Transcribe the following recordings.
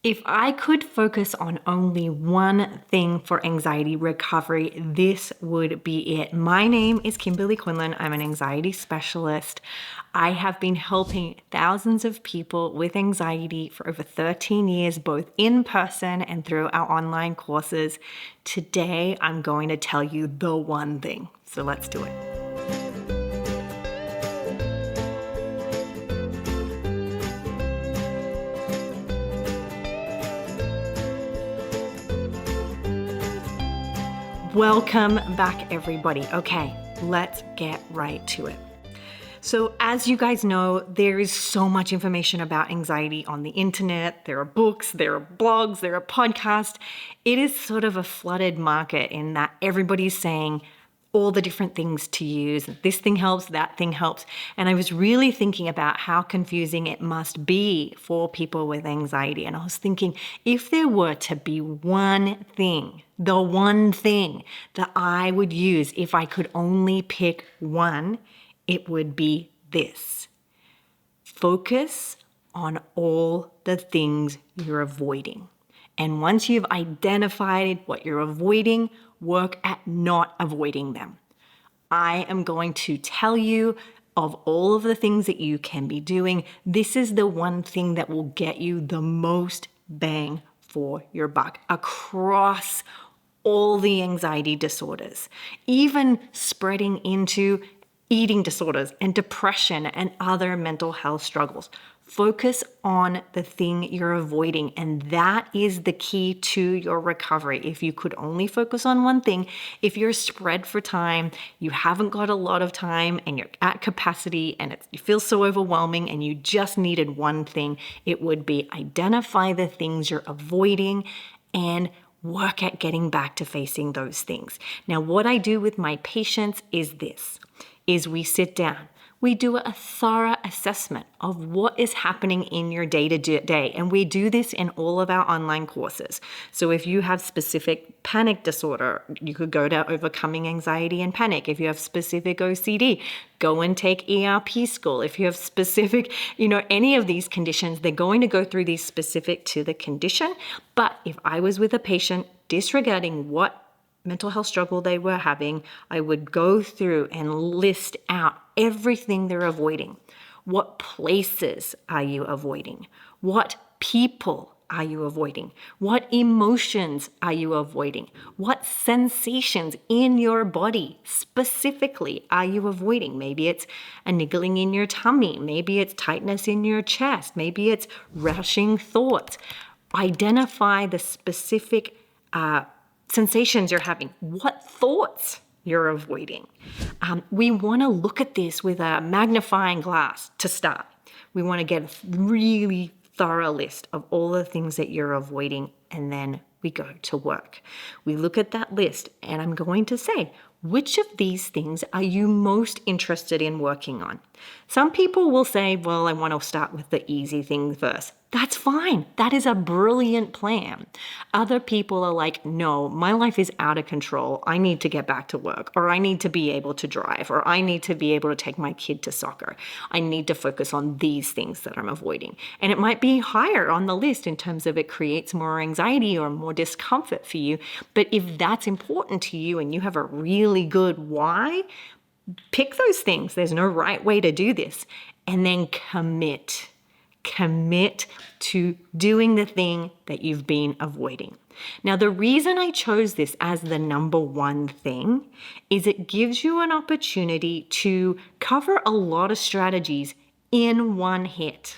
If I could focus on only one thing for anxiety recovery, this would be it. My name is Kimberly Quinlan. I'm an anxiety specialist. I have been helping thousands of people with anxiety for over 13 years, both in person and through our online courses. Today, I'm going to tell you the one thing. So let's do it. Welcome back, everybody. Okay, let's get right to it. So as you guys know, there is so much information about anxiety on the internet. There are books, there are blogs, there are podcasts. It is sort of a flooded market in that everybody's saying all the different things to use. This thing helps, that thing helps. And I was really thinking about how confusing it must be for people with anxiety. And I was thinking, if there were to be one thing, the one thing that I would use if I could only pick one, it would be this. Focus on all the things you're avoiding. And once you've identified what you're avoiding, work at not avoiding them. I am going to tell you of all of the things that you can be doing. This is the one thing that will get you the most bang for your buck across all the anxiety disorders, even spreading into eating disorders and depression and other mental health struggles. Focus on the thing you're avoiding, and that is the key to your recovery. If you could only focus on one thing, if you're spread for time, you haven't got a lot of time and you're at capacity and it feels so overwhelming and you just needed one thing, it would be identify the things you're avoiding and work at getting back to facing those things. Now, what I do with my patients is we sit down. We do a thorough assessment of what is happening in your day-to-day. And we do this in all of our online courses. So if you have specific panic disorder, you could go to Overcoming Anxiety and Panic. If you have specific OCD, go and take ERP school. If you have specific, any of these conditions, they're going to go through these specific to the condition. But if I was with a patient disregarding what mental health struggle they were having, I would go through and list out everything they're avoiding. What places are you avoiding? What people are you avoiding? What emotions are you avoiding? What sensations in your body specifically are you avoiding? Maybe it's a niggling in your tummy. Maybe it's tightness in your chest. Maybe it's rushing thoughts. Identify the specific sensations you're having, what thoughts you're avoiding. We want to look at this with a magnifying glass to start. We want to get a really thorough list of all the things that you're avoiding, and then we go to work. We look at that list, and I'm going to say, which of these things are you most interested in working on? Some people will say, well, I want to start with the easy thing first. That's fine. That is a brilliant plan. Other people are like, no, my life is out of control. I need to get back to work, or I need to be able to drive, or I need to be able to take my kid to soccer. I need to focus on these things that I'm avoiding. And it might be higher on the list in terms of it creates more anxiety or more discomfort for you. But if that's important to you and you have a really good why, pick those things. There's no right way to do this. And then commit. Commit to doing the thing that you've been avoiding. Now, the reason I chose this as the number one thing is it gives you an opportunity to cover a lot of strategies in one hit,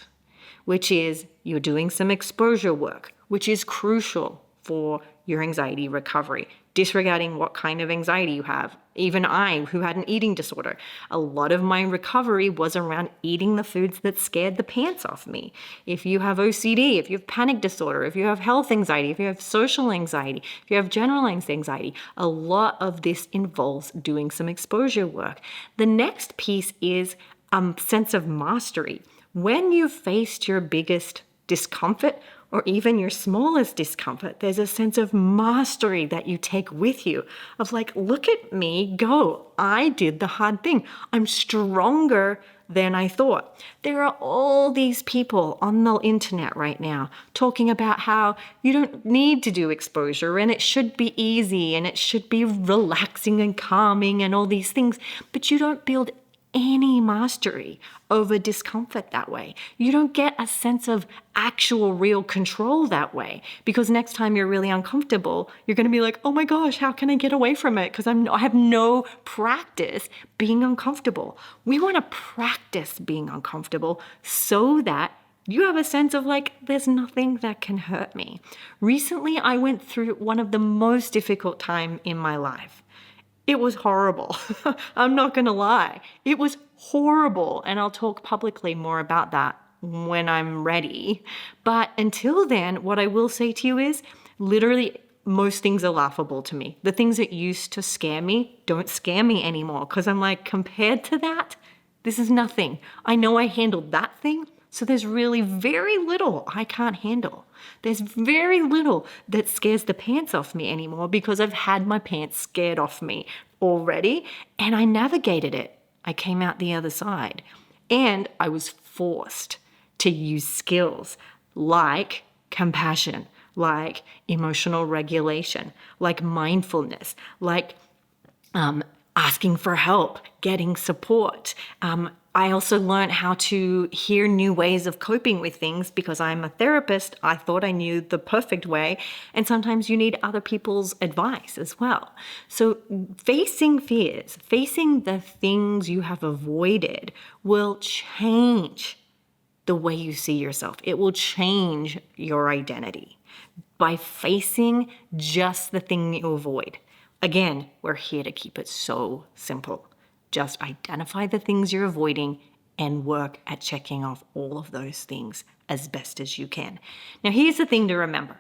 which is you're doing some exposure work, which is crucial for your anxiety recovery, disregarding what kind of anxiety you have. Even I, who had an eating disorder, a lot of my recovery was around eating the foods that scared the pants off me. If you have OCD, if you have panic disorder, if you have health anxiety, if you have social anxiety, if you have generalized anxiety, a lot of this involves doing some exposure work. The next piece is a sense of mastery. When you've faced your biggest discomfort, or even your smallest discomfort, there's a sense of mastery that you take with you of like, look at me go. I did the hard thing. I'm stronger than I thought. There are all these people on the internet right now talking about how you don't need to do exposure and it should be easy and it should be relaxing and calming and all these things, but you don't build any mastery over discomfort that way. You don't get a sense of actual real control that way, because next time you're really uncomfortable, you're going to be like, oh my gosh, how can I get away from it? Because I have no practice being uncomfortable. We want to practice being uncomfortable so that you have a sense of like, there's nothing that can hurt me. Recently, I went through one of the most difficult times in my life. It was horrible. I'm not going to lie. It was horrible. And I'll talk publicly more about that when I'm ready. But until then, what I will say to you is literally most things are laughable to me. The things that used to scare me don't scare me anymore, because I'm like, compared to that, this is nothing. I know I handled that thing. So there's really very little I can't handle. There's very little that scares the pants off me anymore, because I've had my pants scared off me already and I navigated it. I came out the other side and I was forced to use skills like compassion, like emotional regulation, like mindfulness, like asking for help, getting support. I also learned how to hear new ways of coping with things, because I'm a therapist. I thought I knew the perfect way. And sometimes you need other people's advice as well. So facing fears, facing the things you have avoided will change the way you see yourself. It will change your identity by facing just the thing you avoid. Again, we're here to keep it so simple. Just identify the things you're avoiding and work at checking off all of those things as best as you can. Now, here's the thing to remember.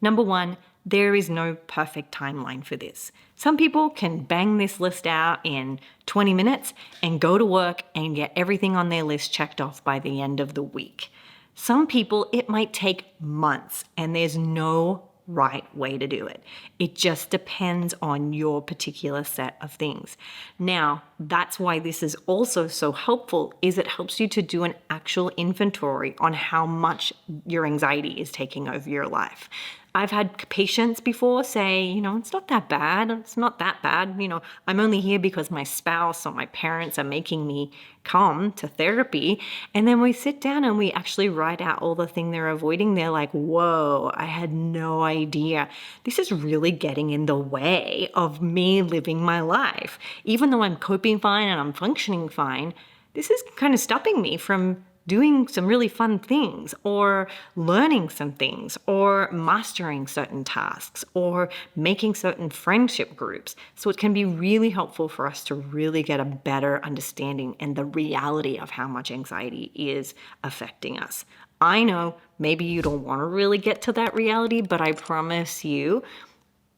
Number one, there is no perfect timeline for this. Some people can bang this list out in 20 minutes and go to work and get everything on their list checked off by the end of the week. Some people, it might take months, and there's no right way to do it. It just depends on your particular set of things. Now, that's why this is also so helpful, is it helps you to do an actual inventory on how much your anxiety is taking over your life. I've had patients before say, it's not that bad. It's not that bad. I'm only here because my spouse or my parents are making me come to therapy. And then we sit down and we actually write out all the thing they're avoiding. They're like, whoa, I had no idea. This is really getting in the way of me living my life. Even though I'm coping fine and I'm functioning fine, this is kind of stopping me from doing some really fun things, or learning some things, or mastering certain tasks, or making certain friendship groups. So it can be really helpful for us to really get a better understanding and the reality of how much anxiety is affecting us. I know maybe you don't want to really get to that reality, but I promise you,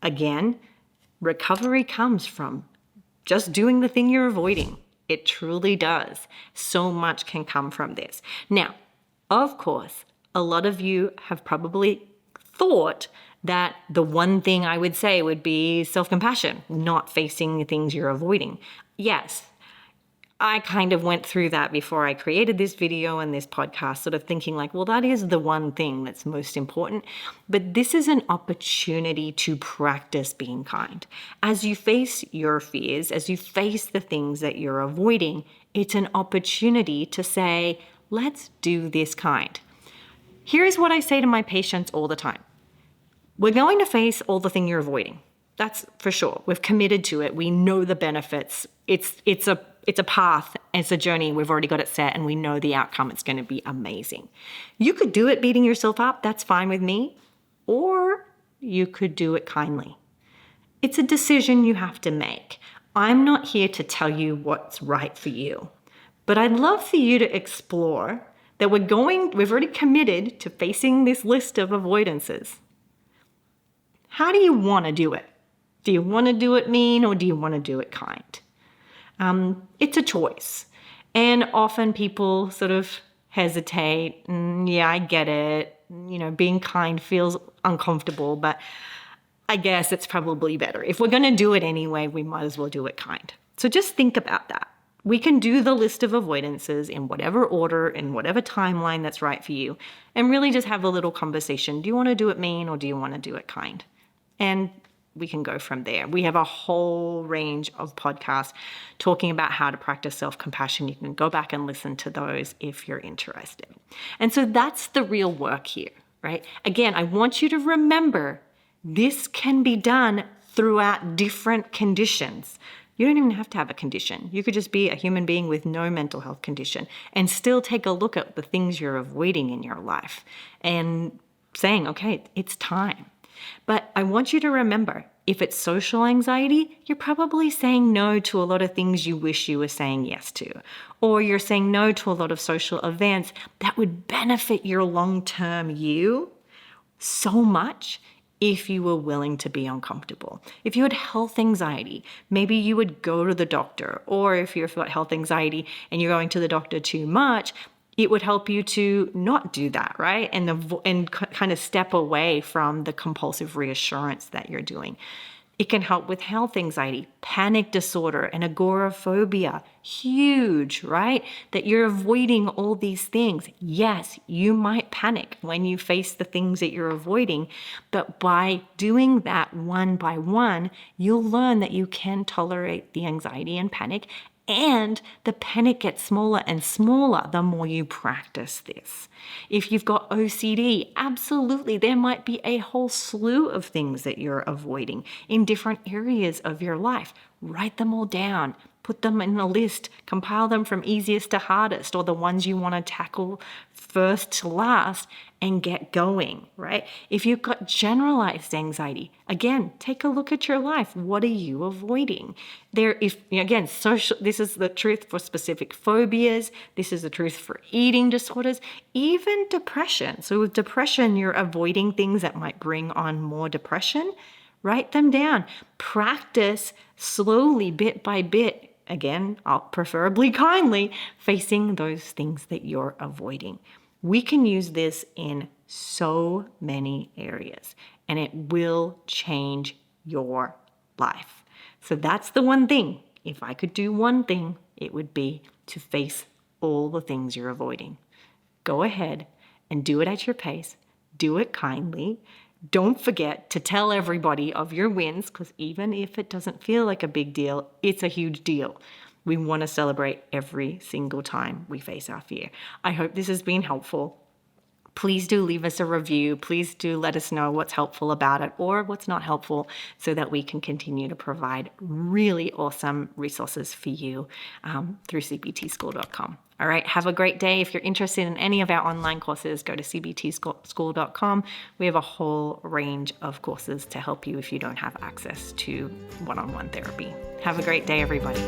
again, recovery comes from just doing the thing you're avoiding. It truly does. So much can come from this. Now, of course, a lot of you have probably thought that the one thing I would say would be self-compassion, not facing the things you're avoiding. Yes, I kind of went through that before I created this video and this podcast, sort of thinking like, well, that is the one thing that's most important. But this is an opportunity to practice being kind. As you face your fears, as you face the things that you're avoiding, it's an opportunity to say, let's do this kind. Here's what I say to my patients all the time. We're going to face all the thing you're avoiding. That's for sure. We've committed to it. We know the benefits. It's a path, it's a journey. We've already got it set and we know the outcome. It's going to be amazing. You could do it beating yourself up. That's fine with me. Or you could do it kindly. It's a decision you have to make. I'm not here to tell you what's right for you, but I'd love for you to explore that we've already committed to facing this list of avoidances. How do you want to do it? Do you want to do it mean, or do you want to do it kind? It's a choice. And often people sort of hesitate. Yeah, I get it. Being kind feels uncomfortable, but I guess it's probably better. If we're going to do it anyway, we might as well do it kind. So just think about that. We can do the list of avoidances in whatever order, in whatever timeline that's right for you, and really just have a little conversation. Do you want to do it mean or do you want to do it kind? And we can go from there. We have a whole range of podcasts talking about how to practice self-compassion. You can go back and listen to those if you're interested. And so that's the real work here, right? Again, I want you to remember this can be done throughout different conditions. You don't even have to have a condition. You could just be a human being with no mental health condition and still take a look at the things you're avoiding in your life and saying, okay, it's time. But I want you to remember, if it's social anxiety, you're probably saying no to a lot of things you wish you were saying yes to. Or you're saying no to a lot of social events that would benefit your long-term you so much if you were willing to be uncomfortable. If you had health anxiety, maybe you would go to the doctor. Or if you've got health anxiety and you're going to the doctor too much, it would help you to not do that, right? And kind of step away from the compulsive reassurance that you're doing. It can help with health anxiety, panic disorder, and agoraphobia. Huge, right? That you're avoiding all these things. Yes, you might panic when you face the things that you're avoiding, but by doing that one by one, you'll learn that you can tolerate the anxiety and panic, and the panic gets smaller and smaller the more you practice this. If you've got OCD, absolutely, there might be a whole slew of things that you're avoiding in different areas of your life. Write them all down. Put them in a list, compile them from easiest to hardest, or the ones you want to tackle first to last, and get going, right? If you've got generalized anxiety, again, take a look at your life. What are you avoiding? This is the truth for specific phobias. This is the truth for eating disorders, even depression. So with depression, you're avoiding things that might bring on more depression. Write them down. Practice slowly, bit by bit. Again, preferably kindly, facing those things that you're avoiding. We can use this in so many areas, and it will change your life. So that's the one thing. If I could do one thing, it would be to face all the things you're avoiding. Go ahead and do it at your pace. Do it kindly. Don't forget to tell everybody of your wins, because even if it doesn't feel like a big deal, it's a huge deal. We want to celebrate every single time we face our fear. I hope this has been helpful. Please do leave us a review. Please do let us know what's helpful about it or what's not helpful, so that we can continue to provide really awesome resources for you through cbtschool.com. All right, have a great day. If you're interested in any of our online courses, go to cbtschool.com. We have a whole range of courses to help you if you don't have access to one-on-one therapy. Have a great day, everybody.